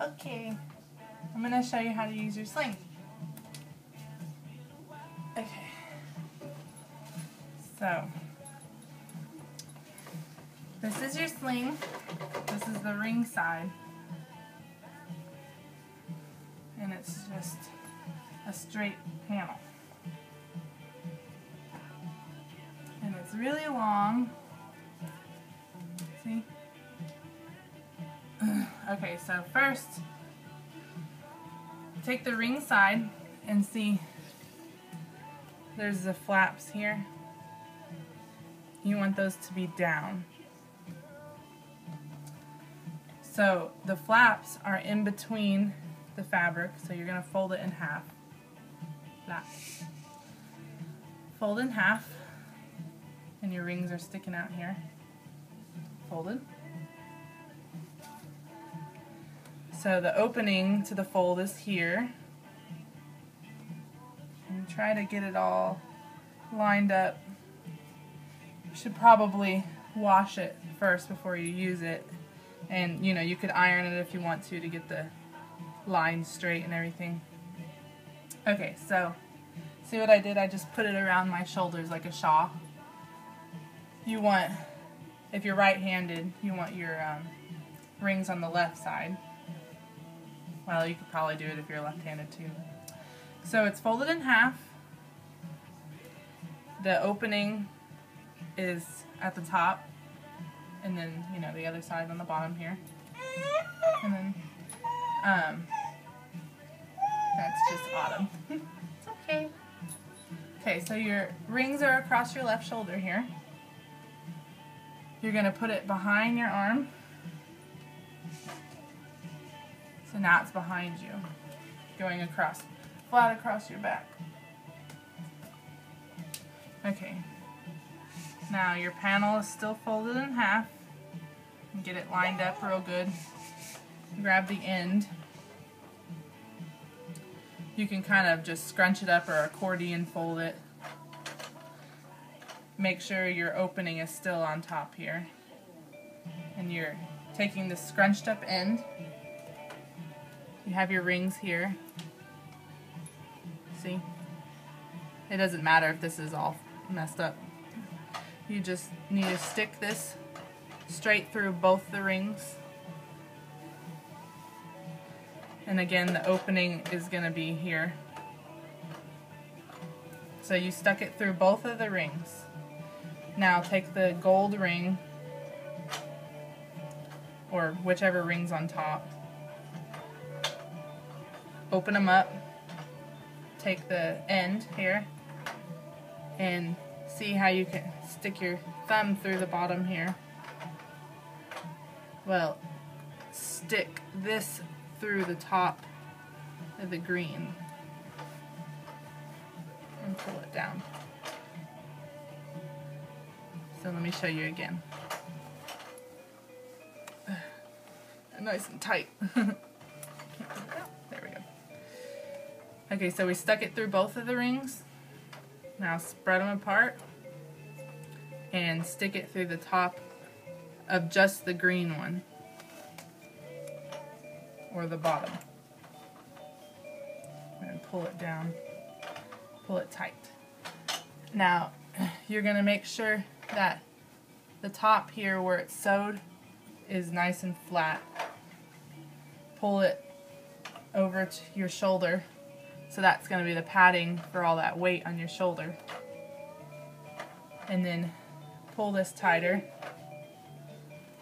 Okay, I'm going to show you how to use your sling. Okay, so this is your sling. This is the ring side. And it's just a straight panel. And it's really long. See? Okay, so first, take the ring side and see there's the flaps here. You want those to be down. So the flaps are in between the fabric, so you're going to fold it in half. Flat. Fold in half, and your rings are sticking out here. Folded. So the opening to the fold is here. And try to get it all lined up. You should probably wash it first before you use it. And you know, you could iron it if you want to get the lines straight and everything. Okay, so see what I did? I just put it around my shoulders like a shawl. You want, if you're right-handed, you want your rings on the left side. Well, you could probably do it if you're left-handed too. So it's folded in half. The opening is at the top, and then, you know, the other side on the bottom here. And then, that's just Autumn. It's okay. Okay, so your rings are across your left shoulder here. You're going to put it behind your arm. So now it's behind you, going across, flat across your back. Okay, now your panel is still folded in half. Get it lined up real good. Grab the end. You can kind of just scrunch it up or accordion fold it. Make sure your opening is still on top here. And you're taking the scrunched up end. You have your rings here. See? It doesn't matter if this is all messed up. You just need to stick this straight through both the rings. And again, the opening is going to be here. So you stuck it through both of the rings. Now take the gold ring, or whichever ring's on top. Open them up, take the end here, and see how you can stick your thumb through the bottom here. Well, stick this through the top of the green and pull it down. So let me show you again. Nice and tight. There we go. Okay, so we stuck it through both of the rings. Now spread them apart and stick it through the top of just the green one, or the bottom. And pull it down, pull it tight. Now you're going to make sure that the top here where it's sewed is nice and flat. Pull it over to your shoulder, so that's going to be the padding for all that weight on your shoulder. And then pull this tighter.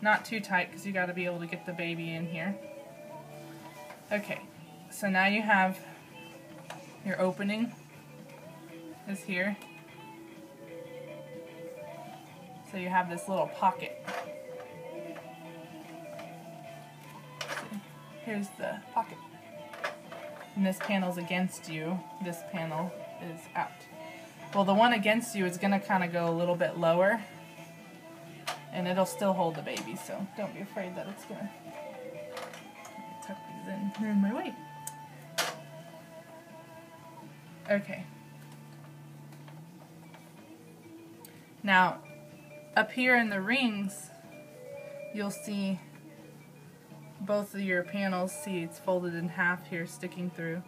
Not too tight because you got to be able to get the baby in here. Okay, so now you have your opening is here. So you have this little pocket. Here's the pocket. And this panel's against you. This panel is out. Well, the one against you is going to kind of go a little bit lower. And it'll still hold the baby, so don't be afraid that it's going to tuck these in. They're in my way. Okay. Now, up here in the rings, you'll see both of your panels, see it's folded in half here, sticking through.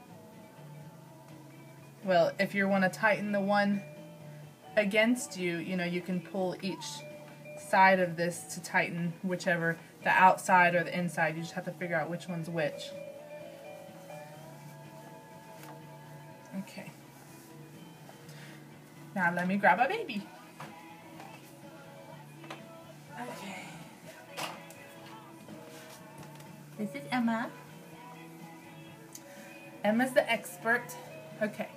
Well, if you want to tighten the one against you, you know, you can pull each side of this to tighten whichever, the outside or the inside. You just have to figure out which one's which. Okay. Now let me grab a baby. Okay. This is Emma. Emma's the expert. Okay.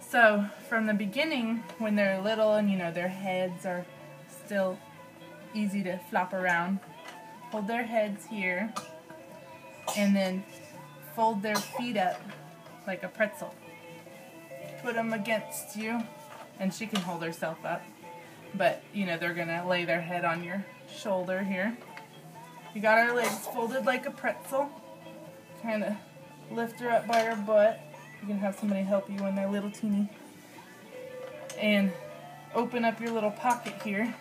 So from the beginning, when they're little and you know their heads are still easy to flop around, hold their heads here and then fold their feet up like a pretzel. Put them against you, and she can hold herself up, but you know they're gonna lay their head on your shoulder here. You got her legs folded like a pretzel. Kind of lift her up by her butt. You can have somebody help you when they're little teeny. And open up your little pocket here.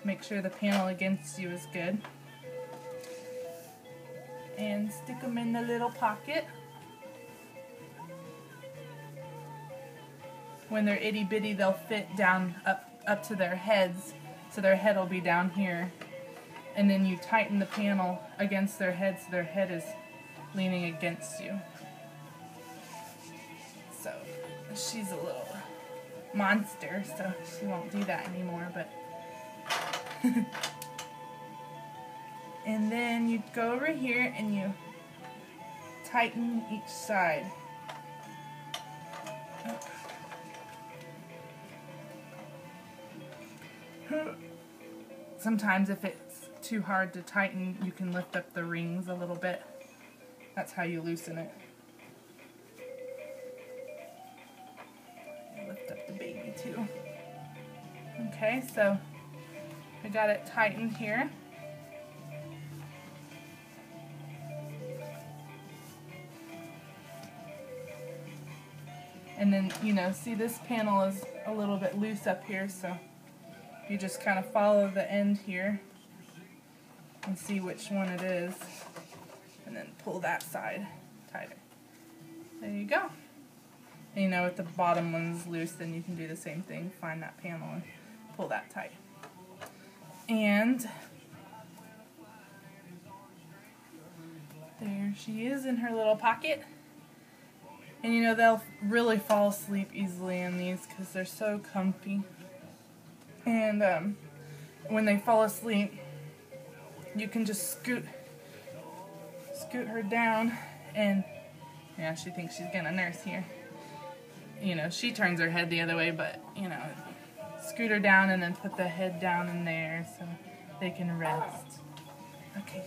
Make sure the panel against you is good. And stick them in the little pocket. When they're itty bitty, they'll fit down up to their heads, so their head will be down here. And then you tighten the panel against their head so their head is leaning against you. So she's a little monster, so she won't do that anymore, but and then you go over here and you tighten each side. Sometimes if it's too hard to tighten, you can lift up the rings a little bit. That's how you loosen it. Lift up the baby too. Okay, so we got it tightened here. And then, you know, see this panel is a little bit loose up here, so you just kind of follow the end here and see which one it is, and then pull that side tighter. There you go. And you know, if the bottom one's loose, then you can do the same thing. Find that panel and pull that tight. And there she is in her little pocket. And you know, they'll really fall asleep easily in these because they're so comfy. And when they fall asleep, you can just scoot her down, and yeah, she thinks she's gonna nurse here. You know, she turns her head the other way, but you know, scoot her down and then put the head down in there so they can rest. Okay.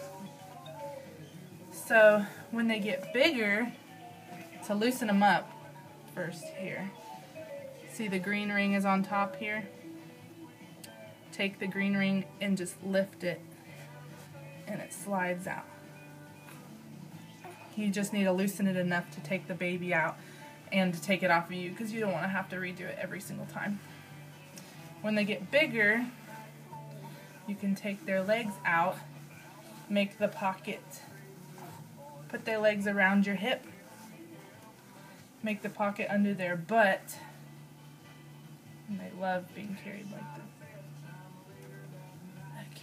So when they get bigger, to loosen them up first here. See the green ring is on top here? Take the green ring and just lift it and it slides out. You just need to loosen it enough to take the baby out and to take it off of you because you don't want to have to redo it every single time. When they get bigger, you can take their legs out, make the pocket, put their legs around your hip, make the pocket under their butt, and they love being carried like this. Okay.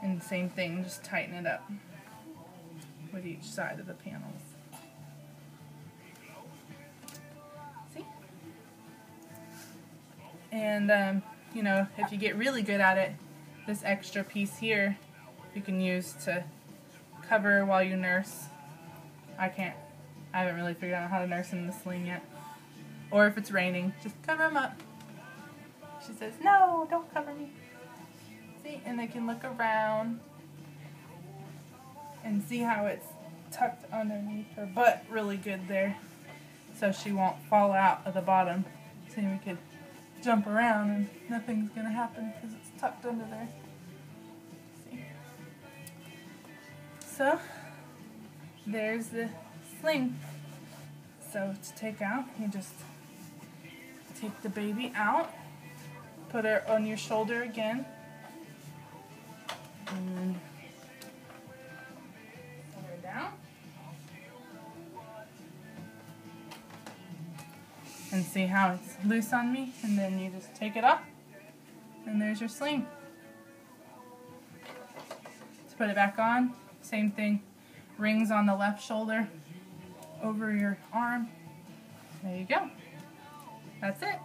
And same thing, just tighten it up with each side of the panels. See? And, you know, if you get really good at it, this extra piece here you can use to cover while you nurse. I haven't really figured out how to nurse in the sling yet. Or if it's raining, just cover them up. She says, no, don't cover me. See, and they can look around and see how it's tucked underneath her butt really good there, so she won't fall out of the bottom. See, we could jump around and nothing's gonna happen because it's tucked under there. See? So there's the sling. So to take out, you just take the baby out, put her on your shoulder again, And put her down. And see how it's loose on me, and then you just take it off, and there's your sling. To put it back on, same thing, rings on the left shoulder over your arm. There you go. That's it.